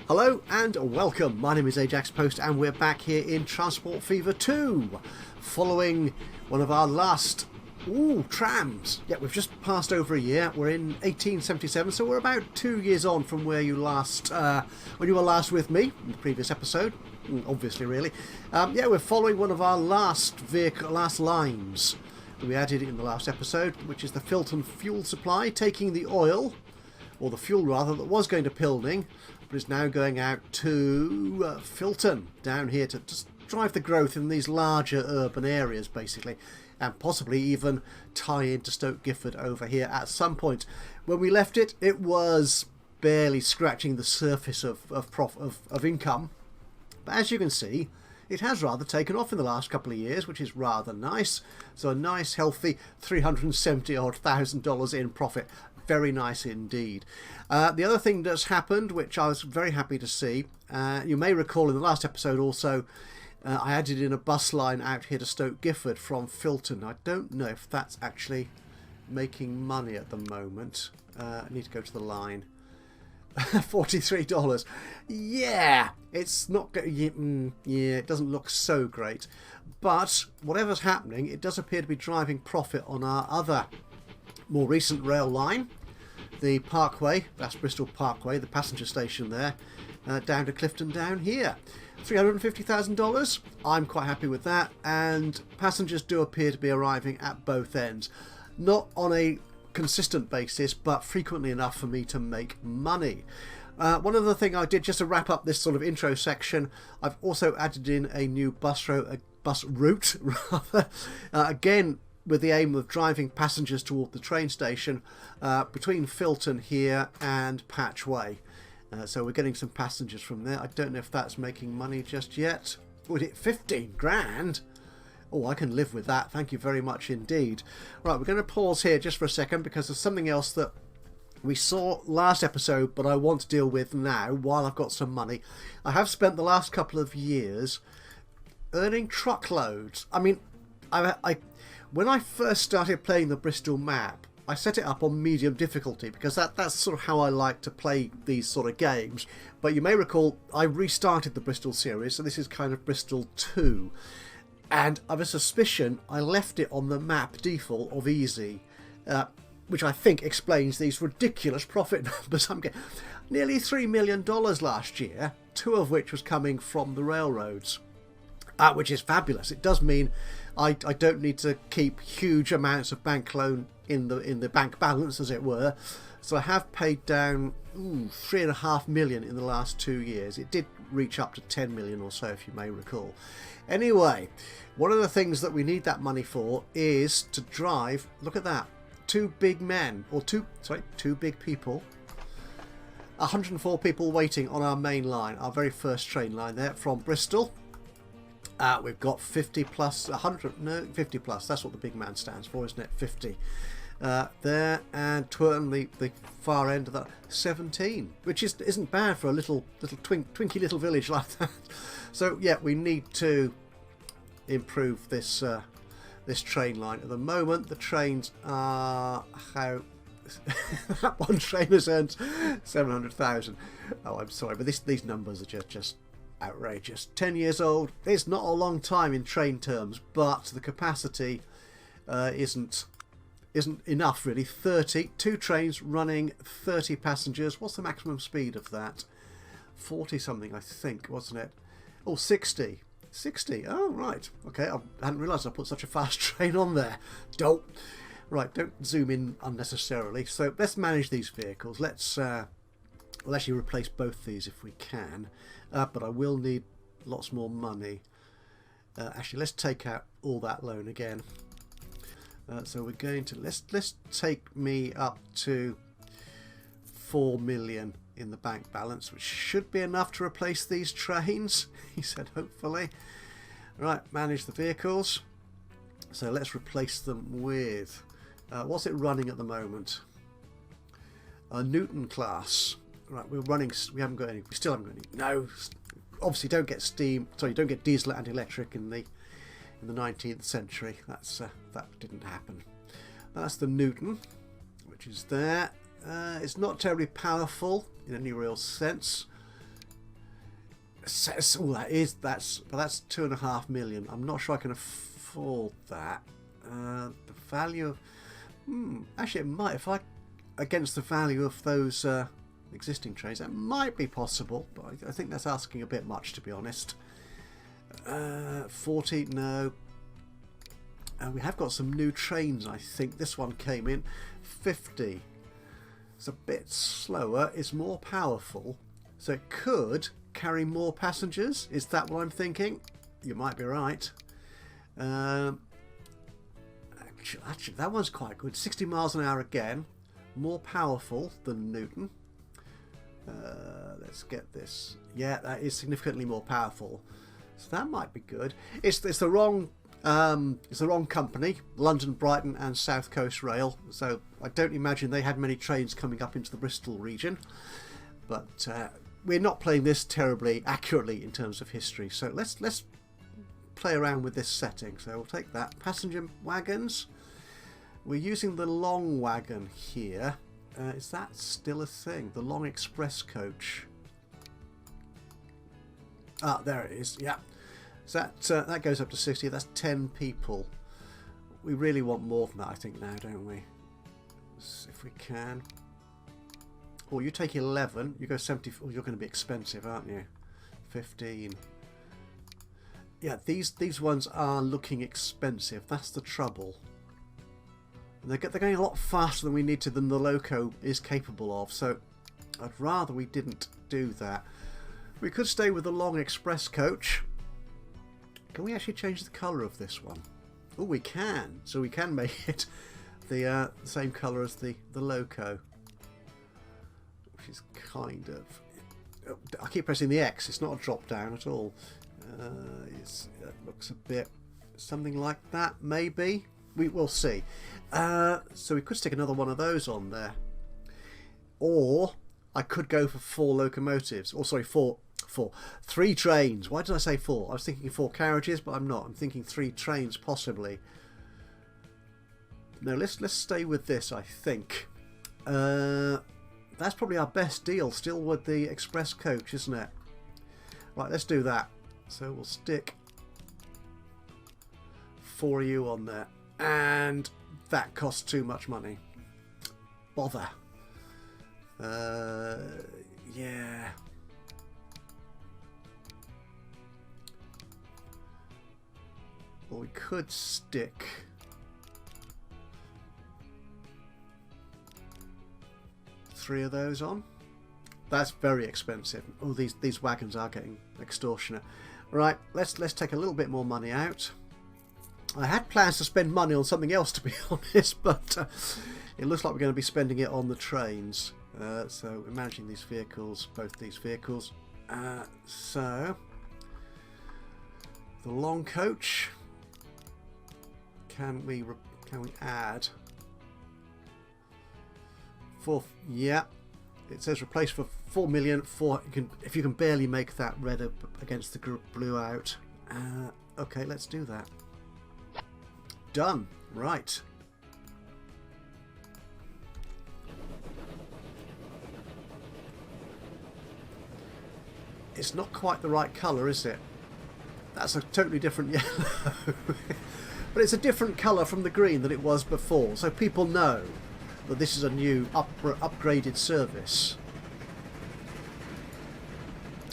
Hello and welcome. My name is Ajaxpost and we're back here in Transport Fever 2, following one of our last trams. Yeah, we've just passed over a year. We're in 1877, so we're about 2 years on from where you last, when you were last with me in the previous episode. Obviously, really. Yeah, we're following one of our last lines that we added in the last episode, which is the Pilning fuel supply, taking the oil, or the fuel rather, that was going to Pilning, but is now going out to Filton, down here to just drive the growth in these larger urban areas, basically, and possibly even tie into Stoke Gifford over here at some point. When we left it, it was barely scratching the surface of income, but as you can see, it has rather taken off in the last couple of years, which is rather nice. So a nice, healthy $370,000 in profit. Very nice indeed. The other thing that's happened, which I was very happy to see, you may recall in the last episode also, I added in a bus line out here to Stoke Gifford from Filton. I don't know if that's actually making money at the moment. I need to go to the line. $43. Yeah, it's not. Yeah, it doesn't look so great. But whatever's happening, it does appear to be driving profit on our other more recent rail line, the Parkway, that's Bristol Parkway, the passenger station there, down to Clifton down here. $350,000. I'm quite happy with that, and passengers do appear to be arriving at both ends. Not on a consistent basis, but frequently enough for me to make money. One other thing I did, just to wrap up this sort of intro section, I've also added in a new bus route rather, again with the aim of driving passengers toward the train station between Filton here and Patchway. So we're getting some passengers from there. I don't know if that's making money just yet. Would it 15 grand? Oh, I can live with that. Thank you very much indeed. Right, we're going to pause here just for a second because there's something else that we saw last episode, but I want to deal with now while I've got some money. I have spent the last couple of years earning truckloads. I mean, when I first started playing the Bristol map, I set it up on medium difficulty because that's sort of how I like to play these sort of games. But you may recall I restarted the Bristol series, so this is kind of Bristol 2. And I have a suspicion I left it on the map default of easy, which I think explains these ridiculous profit numbers I'm getting. Nearly $3 million last year, 2 of which was coming from the railroads, which is fabulous. It does mean I don't need to keep huge amounts of bank loan in the bank balance, as it were. So I have paid down $3.5 million in the last 2 years. It did reach up to 10 million or so, if you may recall. Anyway, one of the things that we need that money for is to drive, look at that, 2 big men, or two big people, 104 people waiting on our main line, our very first train line there from Bristol. We've got 50 plus, 100, no, 50 plus, that's what the big man stands for, isn't it? 50. There, and toward the far end of that, 17, which isn't bad for a little twinky little village like that. So yeah, we need to improve this this train line. At the moment, the trains are how that one train has earned 700,000. Oh, I'm sorry, but these numbers are just outrageous. 10 years old. It's not a long time in train terms, but the capacity isn't enough really. 2 trains running 30 passengers. What's the maximum speed of that? 40 something, I think, wasn't it? Oh, 60. Oh, right. Okay, I hadn't realised I put such a fast train on there. Don't zoom in unnecessarily. So let's manage these vehicles. We'll actually replace both these if we can, but I will need lots more money. Actually, let's take out all that loan again. So we're going to let's take me up to 4 million in the bank balance, which should be enough to replace these trains. He said, hopefully. Right, manage the vehicles. So let's replace them with what's it running at the moment? A Newton class. Right, we haven't got any. We still haven't got any. No, obviously don't get steam. Sorry, don't get diesel and electric in the 19th century. That didn't happen. That's the Newton, which is there. It's not terribly powerful in any real sense. Oh, that's 2.5 million. I'm not sure I can afford that. The value of actually it might, if I against the value of those existing trains, that might be possible, but I think that's asking a bit much, to be honest. 40, no. We have got some new trains, I think. This one came in. 50. It's a bit slower. It's more powerful. So it could carry more passengers. Is that what I'm thinking? You might be right. Actually, that one's quite good. 60 miles an hour again. More powerful than Newton. Let's get this. Yeah, that is significantly more powerful. So that might be good. It's the wrong company, London, Brighton and South Coast Rail. So I don't imagine they had many trains coming up into the Bristol region. But we're not playing this terribly accurately in terms of history. So let's play around with this setting. So we'll take that. Passenger wagons. We're using the long wagon here. Is that still a thing? The long express coach. Ah, there it is. Yeah. So that goes up to 60. That's 10 people. We really want more than that, I think, now, don't we? Let's, if we can. Oh, you take 11. You go 70. Oh, you're going to be expensive, aren't you? 15. Yeah, these ones are looking expensive. That's the trouble. And they're going a lot faster than we need to, than the loco is capable of. So I'd rather we didn't do that. We could stay with the long express coach. Can we actually change the colour of this one? Oh, we can. So we can make it the same colour as the loco. Which is kind of... I keep pressing the X. It's not a drop down at all. It looks a bit... something like that, maybe. We'll see. So we could stick another one of those on there. Or I could go for 4 locomotives. Or sorry, 3 trains. Why did I say 4? I was thinking 4 carriages, but I'm not. I'm thinking 3 trains possibly. No, let's stay with this, I think. That's probably our best deal, still with the express coach, isn't it? Right, let's do that. So we'll stick 4 of you on there. And that costs too much money. Bother. Yeah. Or we could stick... three of those on. That's very expensive. Oh, these wagons are getting extortionate. Right, let's take a little bit more money out. I had plans to spend money on something else, to be honest, but it looks like we're going to be spending it on the trains. So we're managing these vehicles, both these vehicles. So the long coach. Can we add 4? Yeah, it says replace for 4 million. If you can barely make that red up against the blue out. Okay, let's do that. Done. Right. It's not quite the right colour, is it? That's a totally different yellow. But it's a different colour from the green that it was before, so people know that this is a new upgraded service.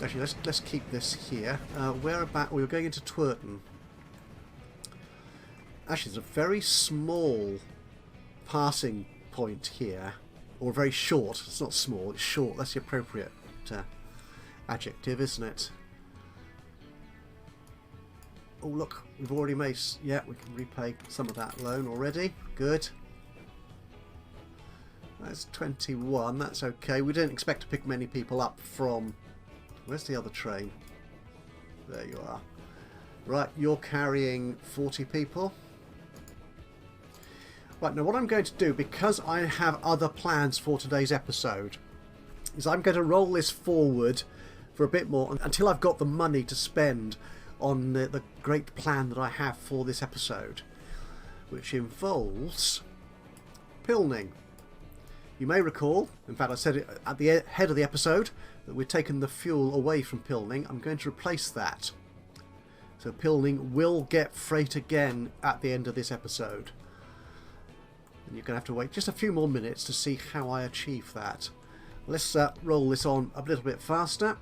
Actually, let's keep this here. Where about? We were going into Twerton. Actually, there's a very small passing point here, or very short. It's not small; it's short. That's the appropriate adjective, isn't it? Oh, look, we've already made... Yeah, we can repay some of that loan already. Good. That's 21. That's okay. We didn't expect to pick many people up from... Where's the other train? There you are. Right, you're carrying 40 people. Right, now what I'm going to do, because I have other plans for today's episode, is I'm going to roll this forward for a bit more until I've got the money to spend on the great plan that I have for this episode, which involves Pilning. You may recall, in fact I said it at the head of the episode, that we've taken the fuel away from Pilning. I'm going to replace that. So Pilning will get freight again at the end of this episode. And you're going to have to wait just a few more minutes to see how I achieve that. Let's roll this on a little bit faster.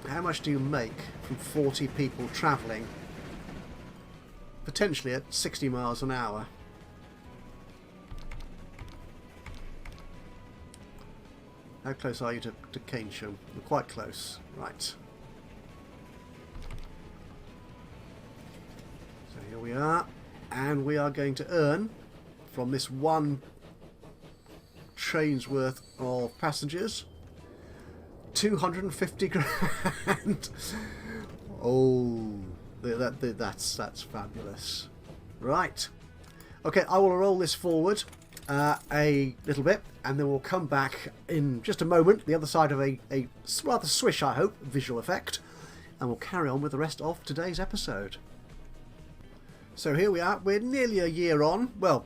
How much do you make from 40 people travelling? Potentially at 60 miles an hour. How close are you to Keynsham? We're quite close. Right. So here we are. And we are going to earn from this one train's worth of passengers 250 grand. Oh, that's fabulous. Right. Okay, I will roll this forward a little bit, and then we'll come back in just a moment, the other side of a rather swish, I hope, visual effect, and we'll carry on with the rest of today's episode. So here we are, we're nearly a year on. Well,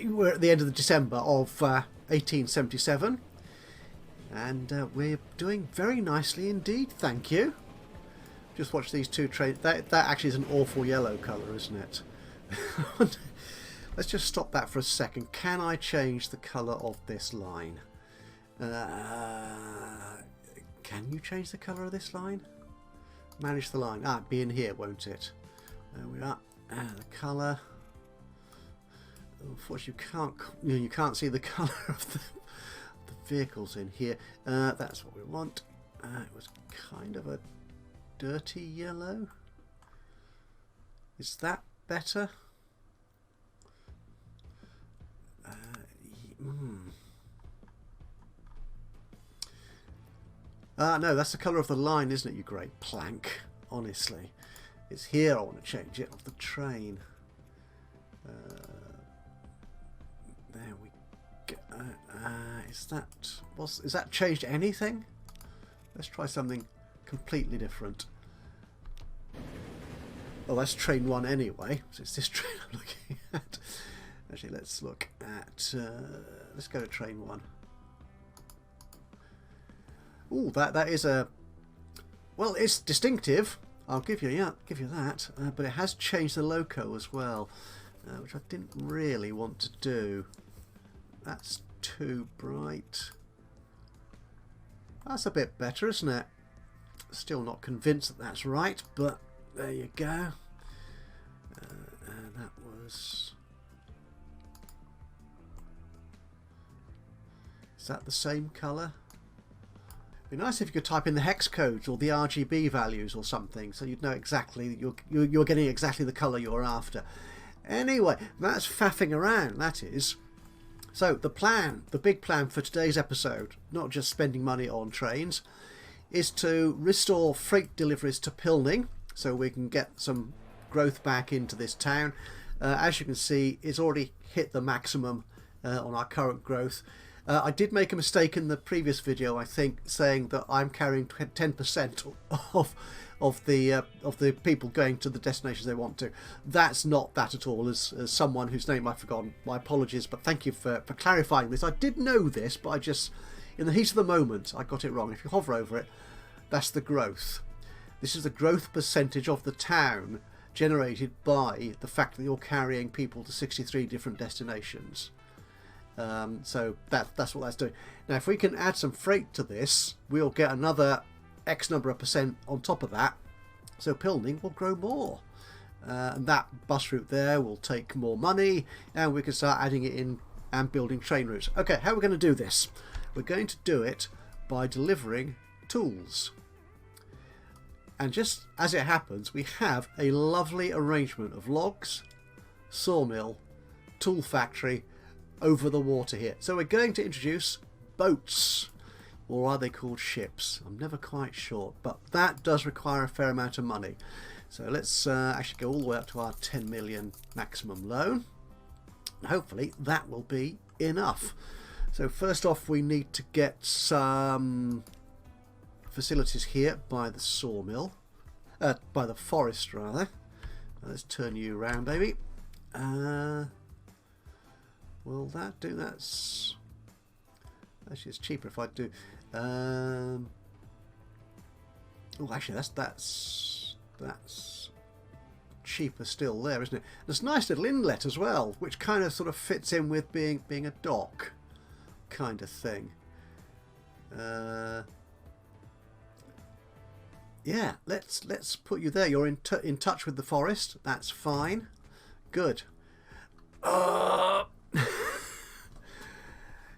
we're at the end of December of 1877, and we're doing very nicely indeed, thank you. Just watch these two trains. That actually is an awful yellow colour, isn't it? Let's just stop that for a second. Can I change the colour of this line? Can you change the colour of this line? Manage the line. Ah, be in here, won't it? There we are. The colour. Unfortunately, you can't see the colour of the vehicles in here. That's what we want. It was kind of a dirty yellow. Is that better? No, that's the colour of the line, isn't it, you great plank? Honestly. It's here I want to change it, of the train. There we go. Is that changed anything? Let's try something completely different. Oh, that's train 1 anyway. So it's this train I'm looking at. Actually, let's look at... let's go to train 1. Ooh, that is a... Well, it's distinctive. I'll give you that. But it has changed the loco as well, which I didn't really want to do. That's too bright. That's a bit better, isn't it? Still not convinced that that's right, but there you go. That was... Is that the same colour? It'd be nice if you could type in the hex codes or the RGB values or something, so you'd know exactly you're getting exactly the colour you're after. Anyway, that's faffing around, that is. So the big plan for today's episode, not just spending money on trains, is to restore freight deliveries to Pilning so we can get some growth back into this town. As you can see, it's already hit the maximum on our current growth. I did make a mistake in the previous video, I think, saying that I'm carrying 10% of the people going to the destinations they want to. That's not that at all. As someone whose name I've forgotten, my apologies, but thank you for clarifying this. I did know this, but I just, in the heat of the moment, I got it wrong. If you hover over it, that's the growth. This is the growth percentage of the town generated by the fact that you're carrying people to 63 different destinations. So that's what that's doing. Now, if we can add some freight to this, we'll get another X number of percent on top of that. So Pilning will grow more. And that bus route there will take more money, and we can start adding it in and building train routes. Okay, how are we going to do this? We're going to do it by delivering tools. And just as it happens, we have a lovely arrangement of logs, sawmill, tool factory, over the water here. So we're going to introduce boats, or are they called ships? I'm never quite sure, but that does require a fair amount of money. So let's actually go all the way up to our 10 million maximum loan. Hopefully that will be enough. So first off, we need to get some facilities here by the sawmill, by the forest rather. Let's turn you around, baby. Will that do? That's actually, it's cheaper if I do. Oh, actually, that's cheaper still there, isn't it? There's a nice little inlet as well, which kind of sort of fits in with being a dock kind of thing. Yeah, let's put you there. You're in touch with the forest. That's fine. Good.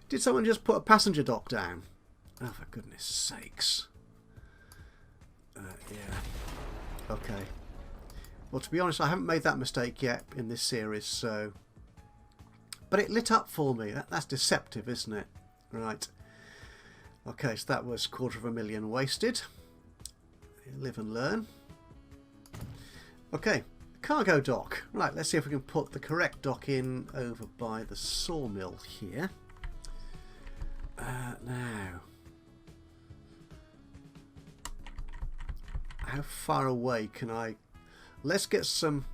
Did someone just put a passenger dock down? Oh, for goodness sakes. Yeah. Okay. Well, to be honest, I haven't made that mistake yet in this series, so... But it lit up for me. That's deceptive, isn't it? Right. Okay, so that was 250,000 wasted. Live and learn. Okay, cargo dock. Right, let's see if we can put the correct dock in over by the sawmill here. Now, how far away can I... Let's get some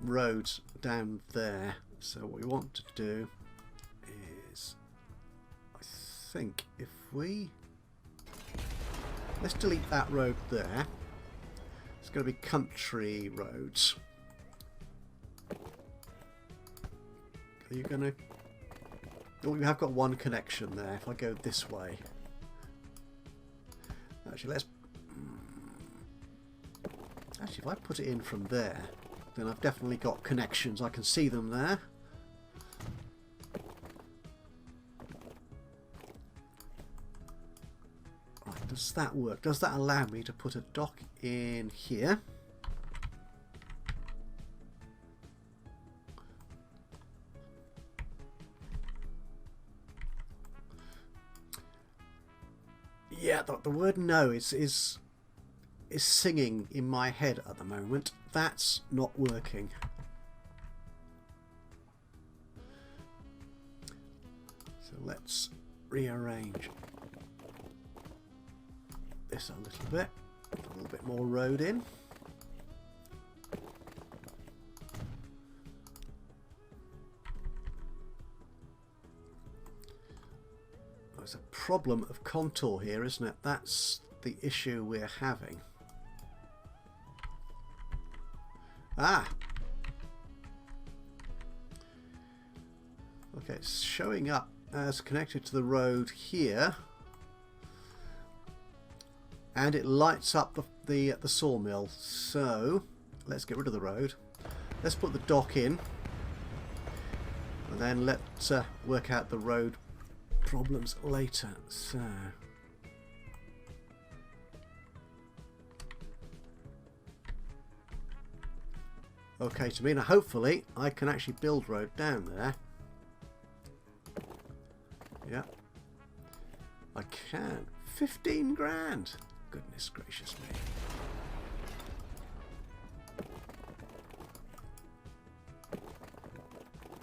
roads down there. So what we want to do is, I think if we... Let's delete that road there. It's going to be country roads. Are you going to... Oh, we have got one connection there. If I go this way. Actually, let's... Actually, if I put it in from there, then I've definitely got connections. I can see them there. Right, does that work? Does that allow me to put a dock in here? Yeah, the word no is singing in my head at the moment. That's not working. So let's rearrange this a little bit. Put a little bit more road in. There's a problem of contour here, isn't it? That's the issue we're having. Ah! Okay, it's showing up as connected to the road here. And it lights up the sawmill. So, let's get rid of the road. Let's put the dock in. And then let's work out the road problems later. So... Okay, to me now, hopefully I can actually build road down there. Yeah, I can. 15 grand. Goodness gracious me.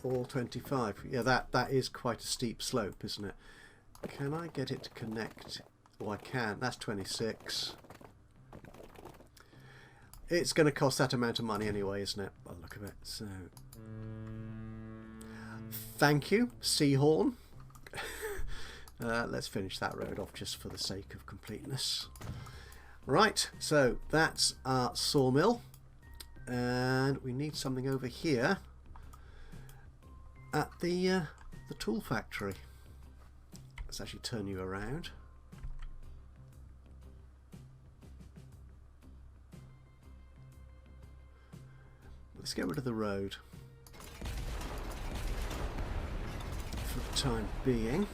All 25. Yeah, that is quite a steep slope, isn't it? Can I get it to connect? Oh, I can. That's 26. It's going to cost that amount of money anyway, isn't it? By the look of it. So, thank you, Seahorn. Let's finish that road off just for the sake of completeness. Right, so that's our sawmill, and we need something over here at the tool factory. Let's actually turn you around. Let's get rid of the road for the time being.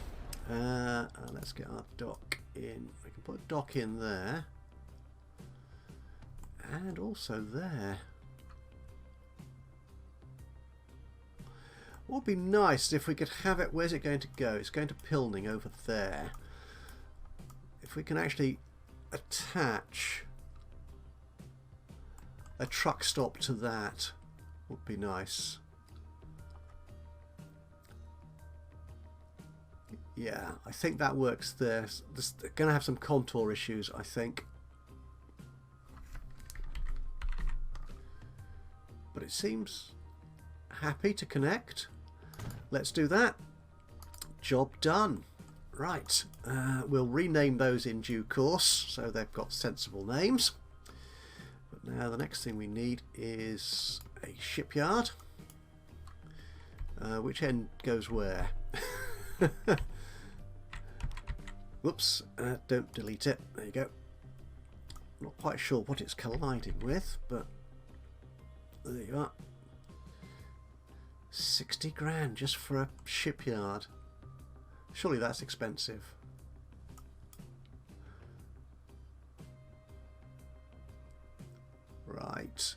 Let's get our dock in. We can put a dock in there. And also there. What would be nice if we could have it... Where's it going to go? It's going to Pilning over there. If we can actually attach a truck stop to that, would be nice. Yeah, I think that works there. There's going to have some contour issues, I think. But it seems happy to connect. Let's do that. Job done. Right, we'll rename those in due course so they've got sensible names. But now the next thing we need is a shipyard. Which end goes where? Whoops, don't delete it. There you go. Not quite sure what it's colliding with, but there you are. 60 grand just for a shipyard. Surely that's expensive. Right,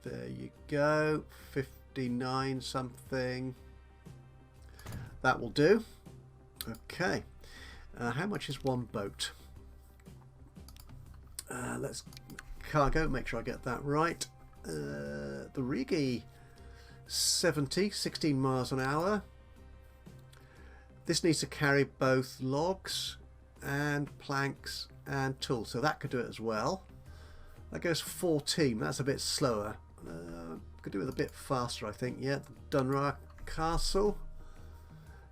there you go. 59 something. That will do. Okay. How much is one boat? Let's cargo, make sure I get that right. The Rigi 70, 16 miles an hour. This needs to carry both logs and planks and tools, so that could do it as well. That goes 14, that's a bit slower. Could do it a bit faster, I think. Yeah, Dunra Castle.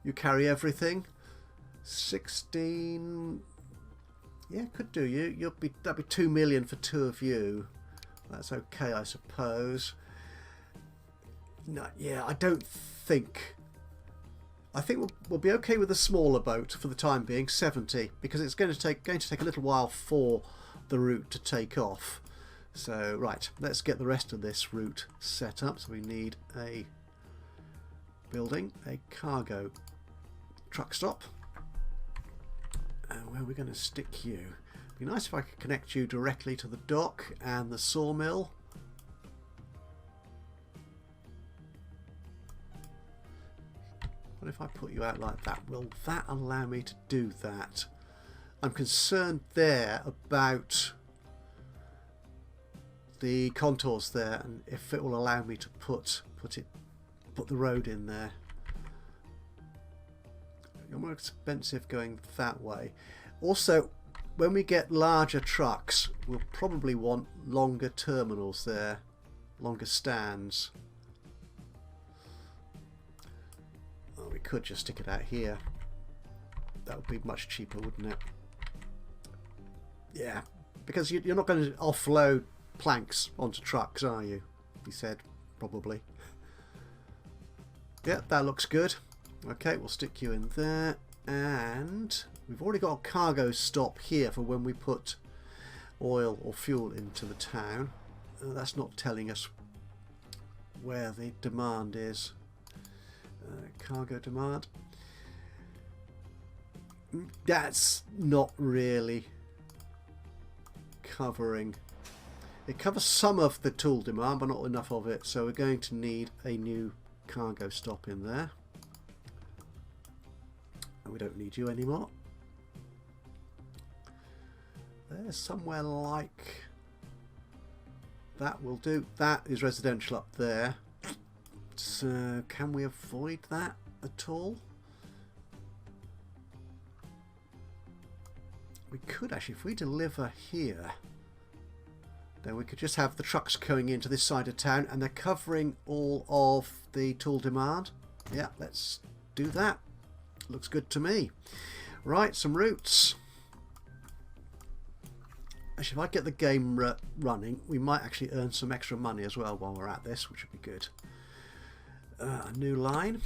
You carry everything. 16. Yeah, could do you. That'd be 2 million for 2 of you. That's okay, I suppose. No, yeah, I don't think. I think we'll be okay with the smaller boat for the time being, 70, because it's going to take a little while for the route to take off. So right, let's get the rest of this route set up. So we need a building, a cargo truck stop. And where are we going to stick you? It'd be nice if I could connect you directly to the dock and the sawmill. What if I put you out like that? Will that allow me to do that? I'm concerned there about the contours there, and if it will allow me to put the road in there. It's more expensive going that way. Also, when we get larger trucks, we'll probably want longer terminals there, longer stands. Oh, we could just stick it out here. That would be much cheaper, wouldn't it? Yeah, because you're not going to offload planks onto trucks, are you? He said, probably. Yeah, that looks good. Okay, we'll stick you in there. And we've already got a cargo stop here for when we put oil or fuel into the town. That's not telling us where the demand is. Cargo demand. That's not really covering. It covers some of the tool demand, but not enough of it. So we're going to need a new cargo stop in there. And we don't need you anymore. There's somewhere like that will do. That is residential up there. So can we avoid that at all? We could actually, if we deliver here, then we could just have the trucks going into this side of town and they're covering all of the tool demand. Yeah, let's do that. Looks good to me. Right, some routes. Actually, if I get the game running, we might actually earn some extra money as well while we're at this, which would be good. A new line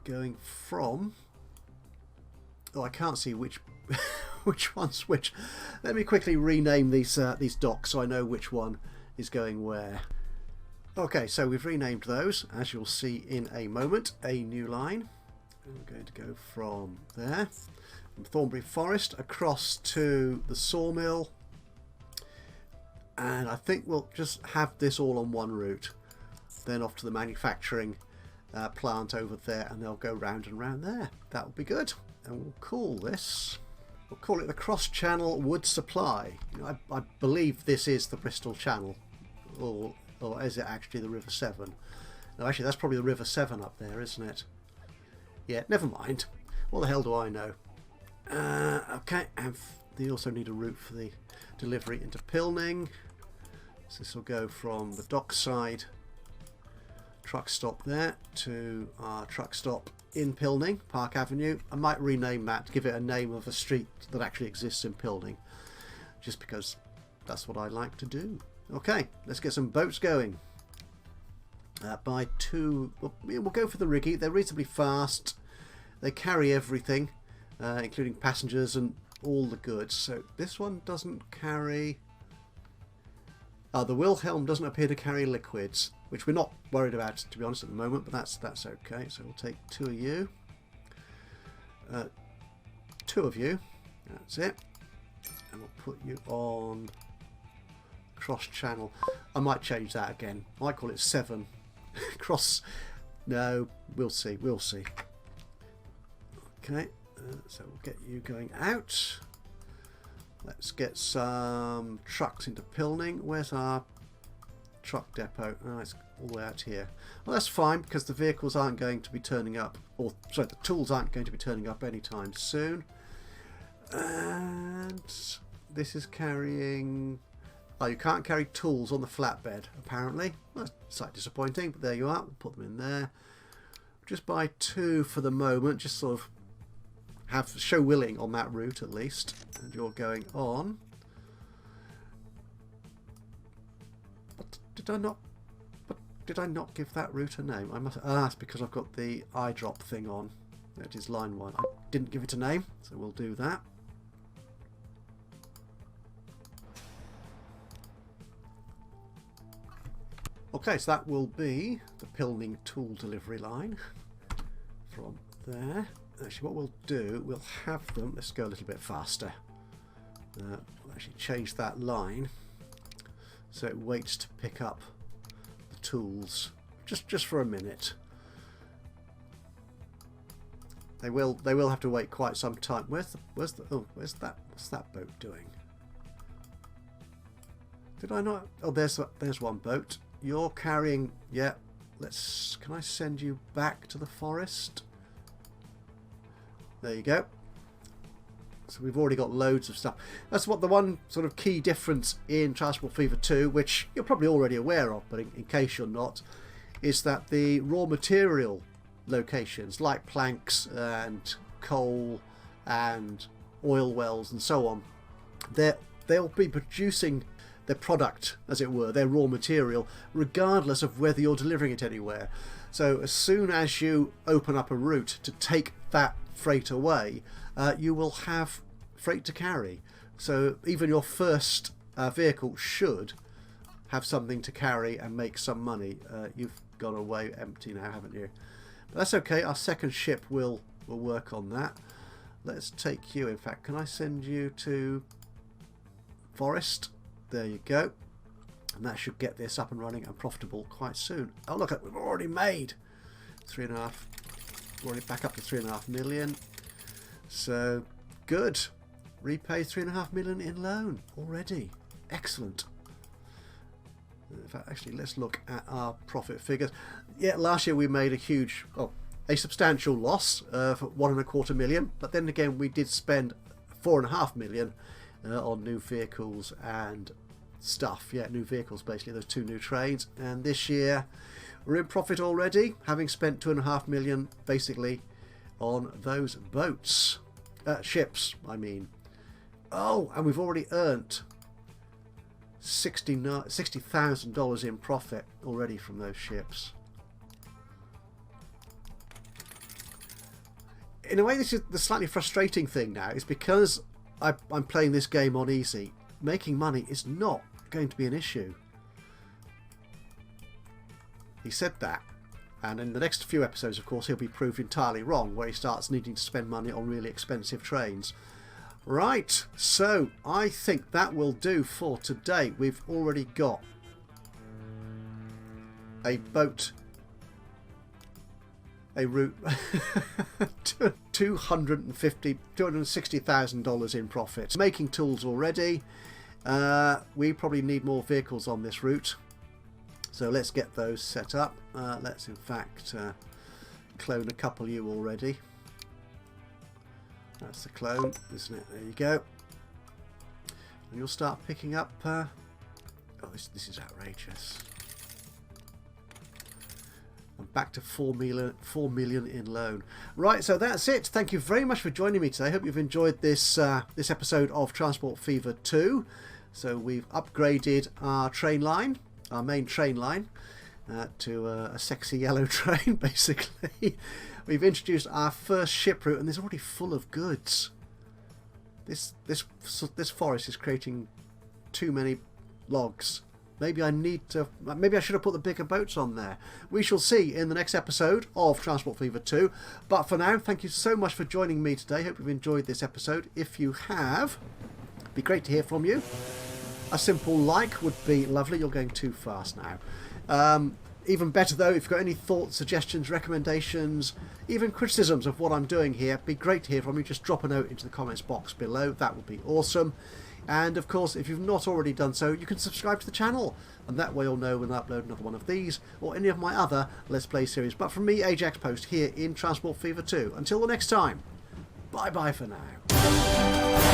going from... Oh, I can't see which which one's which. Let me quickly rename these docks so I know which one is going where. Okay, so we've renamed those, as you'll see in a moment. A new line. We're going to go from there, from Thornbury Forest across to the sawmill, and I think we'll just have this all on one route, then off to the manufacturing plant over there, and they'll go round and round there. That will be good. And we'll call this, we'll call it the Cross Channel Wood Supply. You know, I believe this is the Bristol Channel, or is it actually the River Severn? No, actually that's probably the River Severn up there, isn't it? Yeah, never mind. What the hell do I know? Okay, and they also need a route for the delivery into Pilning. So this will go from the dockside truck stop there to our truck stop in Pilning, Park Avenue. I might rename that to give it a name of a street that actually exists in Pilning, just because that's what I like to do. Okay, let's get some boats going. Buy two. We'll go for the Riggy. They're reasonably fast. They carry everything, including passengers and all the goods. So this one doesn't carry. The Wilhelm doesn't appear to carry liquids, which we're not worried about, to be honest, at the moment. But that's okay. So we'll take two of you. Two of you. That's it. And we'll put you on cross channel. I might change that again. I might call it 7. Cross. No, we'll see. We'll see. Okay, so we'll get you going out. Let's get some trucks into Pilning. Where's our truck depot? Oh, it's all the way out here. Well, that's fine because the vehicles aren't going to be turning up, or sorry, the tools aren't going to be turning up anytime soon. And this is carrying. Oh, you can't carry tools on the flatbed, apparently. Well, that's slightly disappointing, but there you are. We'll put them in there. Just buy 2 for the moment, just sort of have show willing on that route at least. And you're going on. But did I not give that route a name? I must. It's because I've got the eyedrop thing on. That is line 1. I didn't give it a name, so we'll do that. Okay, so that will be the Pilning tool delivery line from there. Actually, what we'll do, we'll have them. Let's go a little bit faster. We'll actually change that line so it waits to pick up the tools just for a minute. They will have to wait quite some time. Where's that? What's that boat doing? Did I not? Oh, there's one boat. You're carrying. Yeah. Can I send you back to the forest? There you go. So we've already got loads of stuff. That's what the one sort of key difference in Transport Fever 2, which you're probably already aware of, but in case you're not, is that the raw material locations like planks and coal and oil wells and so on, they'll be producing their product, as it were, their raw material, regardless of whether you're delivering it anywhere. So as soon as you open up a route to take that freight away, you will have freight to carry. So even your first vehicle should have something to carry and make some money. You've gone away empty now, haven't you? But that's okay. Our second ship will work on that. Let's take you. In fact, can I send you to Forest? There you go. And that should get this up and running and profitable quite soon. Oh, look, we've already made 3.5. Already back up to 3.5 million. So good. Repay 3.5 million in loan already. Excellent. In fact, actually, let's look at our profit figures. Yeah, last year we made a substantial loss for 1.25 million. But then again, we did spend 4.5 million on new vehicles and stuff. Yeah, new vehicles, basically, those 2 new trains. And this year we're in profit already, having spent 2.5 million basically on those boats. Ships, I mean. Oh, and we've already earned $60,000 in profit already from those ships. In a way, this is the slightly frustrating thing now, is because I'm playing this game on easy. Making money is not going to be an issue. He said that, and in the next few episodes, of course, he'll be proved entirely wrong, where he starts needing to spend money on really expensive trains. Right, so I think that will do for today. We've already got a boat, a route, $260,000 in profit. Making tools already. We probably need more vehicles on this route, so let's get those set up. Let's in fact clone a couple of you already. That's the clone, isn't it? There you go. And you'll start picking up. Oh, this is outrageous. and back to 4 million in loan. Right, so that's it. Thank you very much for joining me today. I hope you've enjoyed this this episode of Transport Fever 2. So we've upgraded our train line, our main train line, to a sexy yellow train, basically. We've introduced our first ship route, and it's already full of goods. This forest is creating too many logs. Maybe I should have put the bigger boats on there. We shall see in the next episode of Transport Fever 2. But for now, thank you so much for joining me today. Hope you've enjoyed this episode. If you have, it'd be great to hear from you. A simple like would be lovely. You're going too fast now. Even better though, if you've got any thoughts, suggestions, recommendations, even criticisms of what I'm doing here, it'd be great to hear from you. Just drop a note into the comments box below. That would be awesome. And of course, if you've not already done so, you can subscribe to the channel, and that way you'll know when I upload another one of these or any of my other Let's Play series. But from me, Ajaxpost, here in Transport Fever 2. Until the next time, bye bye for now.